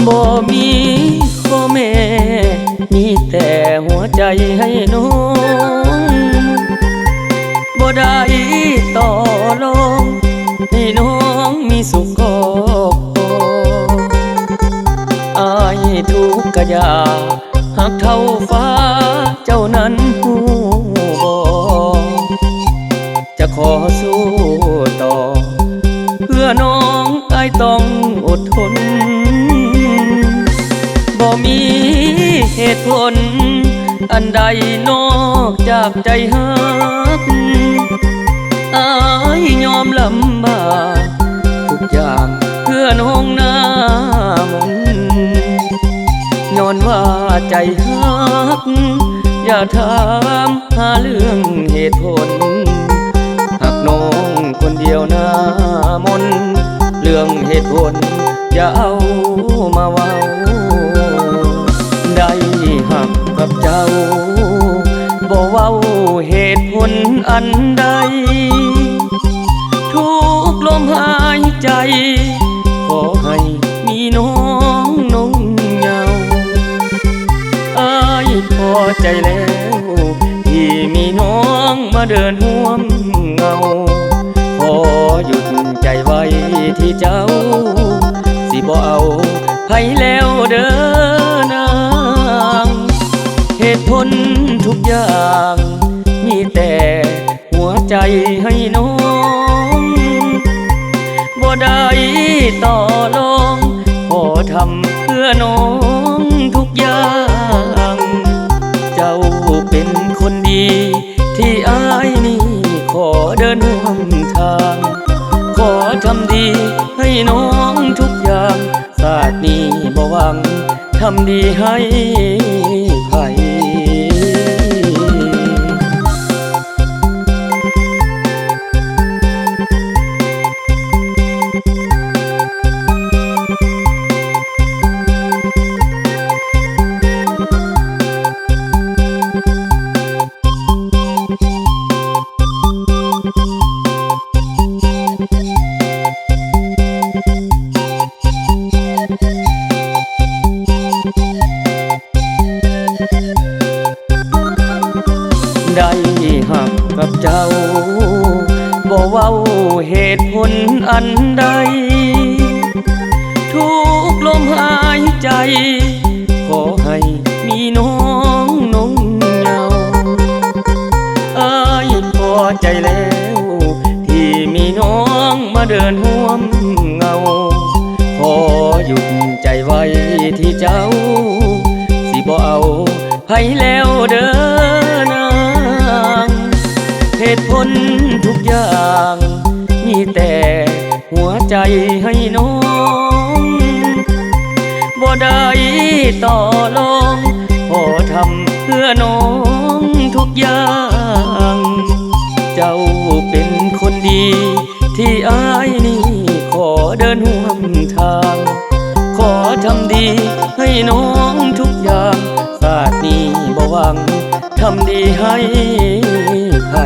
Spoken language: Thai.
บ่มีพ่อแม่มีแต่หัวใจให้น้องบ่ได้ต่อรองให้น้องมีสุขก็พออายทุกข์กะยาหากเท่าฟ้าเจ้านั้นหูบ่จะขอสู้ต่อเพื่อน้องอายต้องอดทนบ่มีเหตุผลอันใดนอกจากใจฮักอายยอมลำบากทุกอย่างเพื่อน้องหน้ามนย้อนว่าใจฮักอย่าถามหาเรื่องเหตุผลหากน้องคนเดียวหน้ามนเรื่องเหตุผลอย่าเอามาเว้าได้หักกับเจ้าบ่เว้าเหตุผลอันใดทุกลมหายใจขอให้มีน้องนุ่งเยาว์อายพอใจแล้วที่มีน้องมาเดินห่วมเงาขอหยุดใจไว้ที่เจ้าสิบ่เอาไผแล้วเด้อนางเหตุผลทุกอย่างมีแต่หัวใจให้น้องบ่ได้ต่อรองขอทำเพื่อน้องทุกอย่างเจ้าเป็นคนดีที่อายนี่ขอเดินร่วมทางขอทำดีให้น้องทุกอย่างศาสตร์นี้บ่หวังทำดีให้ใครได้หักกับเจ้าบ่เว้าเหตุผลอันใดทุกลมหายใจขอให้มีน้องนุ่งเยาว์อายพอใจแล้วที่มีน้องมาเดินห่วมเงาขอหยุดใจไว้ที่เจ้าสิบ่เอาไผแล้วเด้อนางเหตุผลทุกอย่างมีแต่หัวใจให้น้องบ่ได้ต่อรองขอทำเพื่อน้องทุกอย่างเจ้าเป็นคนดีที่อายนี่ขอเดินร่วมทางขอทำดีให้น้องทุกอย่างศาสตร์นี้บ่หวังทำดีให้ใคร